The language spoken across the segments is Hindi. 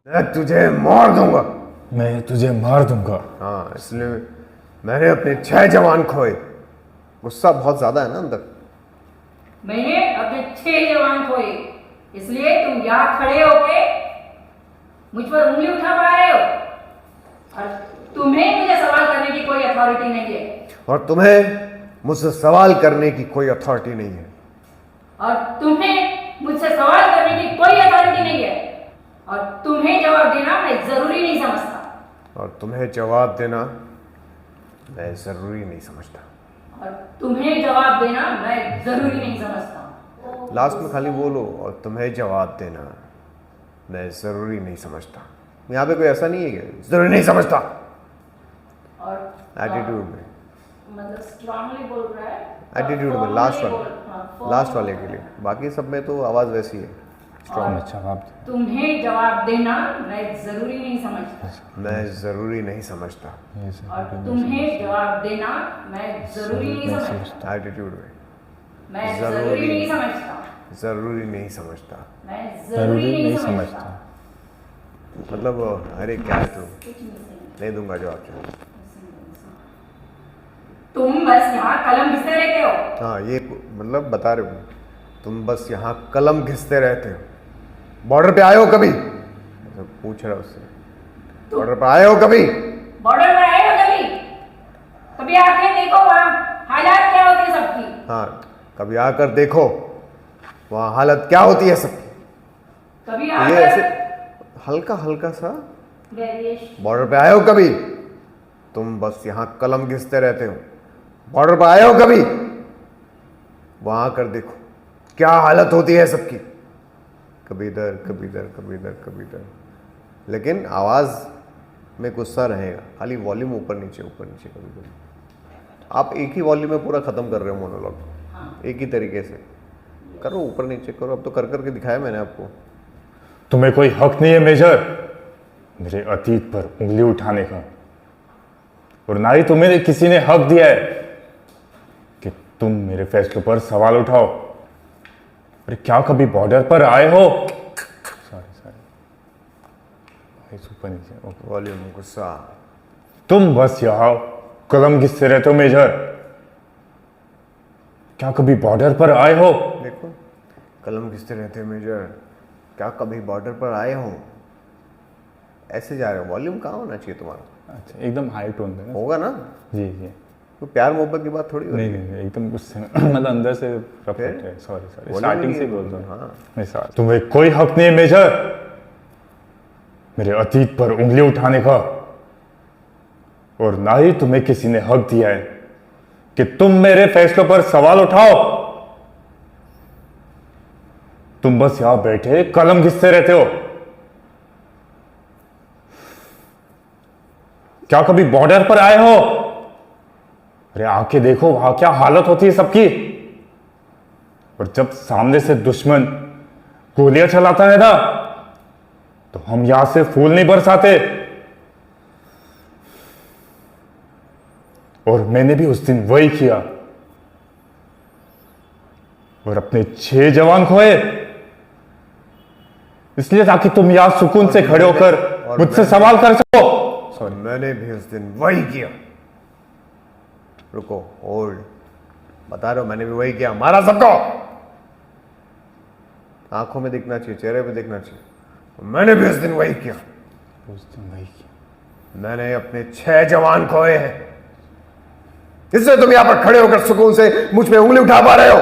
मैं तुझे मार दूंगा। मैं तुझे मार दूंगा। हाँ, इसलिए मैंने अपने 6 जवान खोए। गुस्सा बहुत ज्यादा है ना अंदर। मैंने अपने 6 जवान खोए, इसलिए तुम यहाँ खड़े होके मुझ पर उंगली उठा पा रहे हो और तुम्हें मुझे सवाल करने की कोई अथॉरिटी नहीं है। और तुम्हें मुझसे सवाल करने की कोई अथॉरिटी नहीं है। और तुम्हें मुझसे सवाल करने की कोई अथॉरिटी नहीं है। और तुम्हें जवाब देना मैं जरूरी नहीं समझता। और तुम्हें जवाब देना मैं जरूरी नहीं समझता। और तुम्हें जवाब देना मैं जरूरी नहीं समझता। लास्ट में खाली बोलो, और तुम्हें जवाब देना मैं जरूरी नहीं समझता। यहाँ पे कोई ऐसा नहीं है कि जरूरी नहीं समझता। और एटीट्यूड में, मतलब स्ट्रांगली बोल रहा है। एटीट्यूड में लास्ट वाले के लिए। बाकी सब में तो आवाज़ वैसी है, स्ट्रॉन्ग। जवाब तुम्हें जवाब देना मैं जरूरी नहीं समझता। मैं ज़रूरी नहीं समझता। और तुम्हें जवाब देना मैं जरूरी नहीं समझता। एटीट्यूड में मैं जरूरी जरूरी नहीं समझता। ज़रूरी नहीं समझता। मैं जरूरी नहीं समझता। मतलब अरे क्या है, तू कुछ नहीं समझता। नहीं दूंगा जवाब। तुम बस यहाँ कलम घिसते रहते हो। हाँ, ये मतलब बता रहे हो, तुम बस यहाँ कलम घिसते रहते हो। बॉर्डर पे आए हो कभी? तो पूछ रहा उससे, बॉर्डर पे आए हो कभी? बॉर्डर पर आए हो कभी? कभी आके देखो वहाँ हालात क्या होती है सबकी। हाँ, कभी आकर देखो वहाँ हालत क्या होती है सबकी। कभी ये आकर ऐसे हल्का हल्का सा, वेरिएशन। बॉर्डर पे आए हो कभी? तुम बस यहाँ कलम घिसते रहते हो। बॉर्डर पे आए हो कभी? वहाँ आकर देखो क्या हालत होती है सबकी। कभी इधर, कभी इधर, कभी इधर, कभी इधर, लेकिन आवाज़ में गुस्सा रहेगा। खाली वॉल्यूम ऊपर नीचे कभी कभी। आप एक ही वॉल्यूम में पूरा ख़त्म कर रहे हो मोनोलॉग। एक ही तरीके से करो, ऊपर नीचे करो। अब तो कर करके दिखाया मैंने आपको। तुम्हें कोई हक नहीं है मेजर मेरे अतीत पर उंगली उठाने का, और ना ही तुम्हें किसी ने हक दिया है कि तुम मेरे फैसलों पर सवाल उठाओ। अरे क्या कभी बॉर्डर पर आए हो? सॉरी ऊपर नीचे, ओके। वॉल्यूम, गुस्सा। तुम बस यहाँ कलम घिसते रहते हो मेजर। क्या कभी बॉर्डर पर आए हो? देखो, कलम घिसते रहते हो मेजर। क्या कभी बॉर्डर पर आए हो? ऐसे जा रहे हो। वॉल्यूम कहाँ होना चाहिए तुम्हारा? अच्छा, एकदम हाई टोन में ना? होगा ना? जी जी। तो प्यार मोहब्बत की बात थोड़ी होती है। नहीं, एकदम गुस्से में मतलब अंदर से रफ फिर? है। सॉरी बोलो स्टार्टिंग नहीं से है। बोल रहा हूँ। हाँ। नहीं सॉरी। तुम्हें कोई हक नहीं है मेजर मेरे अतीत पर उंगली उठाने का, और ना ही तुम्हें किसी ने हक दिया है कि तुम मेरे फैसलों पर सवाल उठाओ। तुम बस यहां बैठे कलम घिसते रहते हो। क्या कभी बॉर्डर पर आए हो? अरे आके देखो वहां क्या हालत होती है सबकी। और जब सामने से दुश्मन गोलियां चलाता है ना, तो हम यहां से फूल नहीं बरसाते। और मैंने भी उस दिन वही किया, और अपने 6 जवान खोए, इसलिए ताकि तुम यहां सुकून से खड़े होकर मुझसे सवाल कर सको। सॉरी, मैंने भी उस दिन वही किया। रुको, होल्ड। बता रहे हो, मैंने भी वही किया। मारा सबको। आंखों में दिखना चाहिए, चेहरे पे दिखना चाहिए। मैंने भी उस दिन वही किया। मैंने अपने 6 जवान खोए हैं, इसलिए तुम यहां पर खड़े होकर सुकून से मुझ पे उंगली उठा पा रहे हो।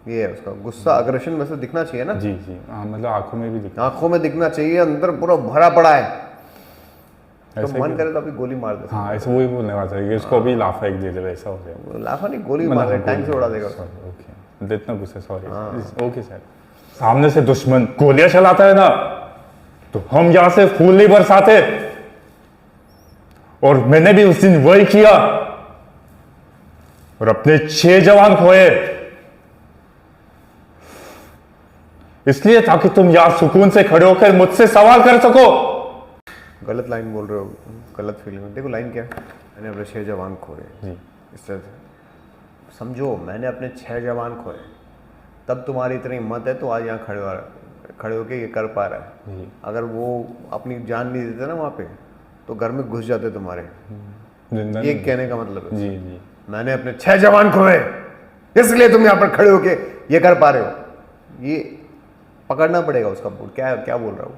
ये है उसका गुस्सा, अग्रेशन वैसे दिखना चाहिए ना? जी जी, हाँ, मतलब आंखों में भी दिखता आंखों में दिखना चाहिए। अंदर पूरा भरा पड़ा है, तो ऐसा मन क्यों? करे तो अभी गोली मार दे। हाँ, ऐसा वही बोलने वाला था कि इसको अभी लाफा एक दे दे, वैसा हो जाएगा। लाफा नहीं, गोली मार रहे, टैंक से उड़ा देगा। ओके, मतलब इतना गुस्सा। सॉरी। Okay sir. सामने से दुश्मन गोलियां चलाता है ना, तो हम यहां से फूल नहीं बरसाते। और मैंने भी उस दिन वही किया, और अपने 6 जवान खोए, इसलिए ताकि तुम यहां सुकून से खड़े होकर मुझसे सवाल कर सको। गलत लाइन बोल रहे हो, गलत फीलिंग। देखो लाइन क्या है, मैंने अपने 6 जवान खोए। जी। इस तरह से समझो, मैंने अपने 6 जवान खोए, तब तुम्हारी इतनी हिम्मत है तो आज यहाँ खड़े हो खड़े होके ये कर पा रहा है। जी अगर वो अपनी जान नहीं देते ना वहाँ पे, तो घर में घुस जाते तुम्हारे। जिंदा ये नहीं। कहने का मतलब है। जी जी मैंने अपने 6 जवान खोए, इसलिए तुम यहाँ पर खड़े होके ये कर पा रहे हो। ये पकड़ना पड़ेगा उसका बोल, क्या क्या बोल रहा हूँ।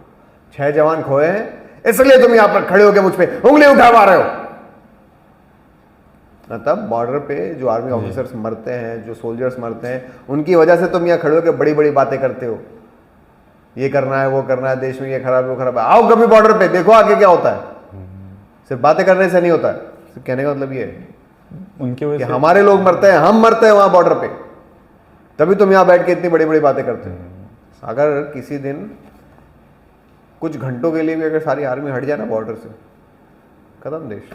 6 जवान खोए हैं, इसलिए तुम यहाँ पर खड़े होके मुझ पे उंगली उठा पा रहे हो। मतलब बॉर्डर पे जो आर्मी ऑफिसर्स मरते हैं, जो सोल्जर्स मरते हैं, उनकी वजह से तुम यहाँ खड़े होकर बड़ी बड़ी बातें करते हो। ये करना है, वो करना है, देश में ये खराब है, वो खराब है। आओ कभी बॉर्डर पे, देखो आगे क्या होता है। सिर्फ बातें करने से नहीं होता है। सिर्फ कहने का मतलब ये है उनकी कि वजह से हमारे लोग मरते हैं, हम मरते हैं वहां बॉर्डर पे, तभी तुम यहाँ बैठ के इतनी बड़ी बड़ी बातें करते हो। अगर किसी दिन कुछ घंटों के लिए भी अगर सारी आर्मी हट जाए ना बॉर्डर से, खत्म देश।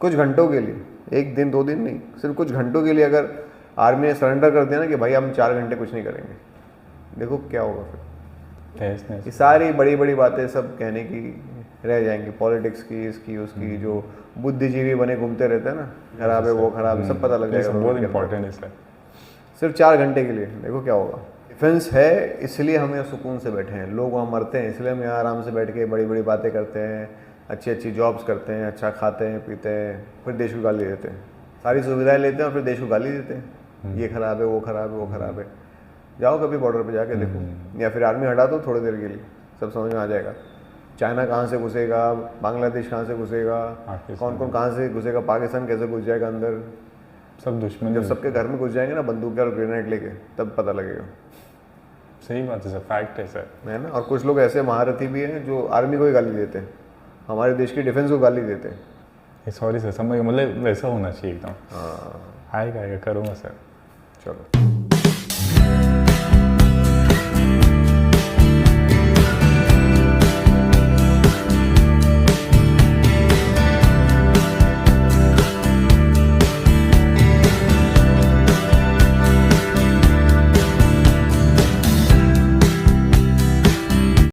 कुछ घंटों के लिए, 1 दिन 2 दिन नहीं, सिर्फ कुछ घंटों के लिए अगर आर्मी ने सरेंडर कर दिया ना कि भाई हम 4 घंटे कुछ नहीं करेंगे, देखो क्या होगा फिर। तहस नहस। ये सारी बड़ी बड़ी बातें सब कहने की रह जाएंगी, पॉलिटिक्स की, इसकी उसकी। जो बुद्धिजीवी बने घूमते रहते हैं ना, खराब है, वो खराब है, सब पता लग ये जाएगा। सब बहुत इंपॉर्टेंट है सर। सिर्फ 4 घंटे के लिए, देखो क्या होगा। डिफेंस है इसलिए हम यहाँ सुकून से बैठे हैं। लोग वहाँ मरते हैं इसलिए हम यहाँ आराम से बैठ के बड़ी बड़ी बातें करते हैं, अच्छी अच्छी जॉब्स करते हैं, अच्छा खाते हैं पीते हैं, फिर देश को गाली देते हैं। सारी सुविधाएं लेते हैं और फिर देश को गाली देते हैं, ये खराब है, वो खराब है, वो खराब है। जाओ कभी बॉर्डर पे जाके देखो, या फिर आर्मी हटा दो थोड़ी देर के लिए, सब समझ में आ जाएगा। चाइना कहाँ से घुसेगा, बांग्लादेश कहाँ से घुसेगा, कौन कौन कहाँ से घुसेगा, पाकिस्तान कैसे घुस जाएगा अंदर। सब दुश्मन जब सबके घर में घुस जाएंगे ना बंदूक और ग्रेनेड लेके, तब पता लगेगा। सही बात है सर, फैक्ट है सर। है ना। और कुछ लोग ऐसे महारथी भी हैं जो आर्मी को ही गाली देते हैं, हमारे देश की डिफेंस को गाली देते हैं। सॉरी सर, समझ मतलब वैसा होना चाहिए एकदम। हाँ आएगा आएगा, करूँगा सर। चलो।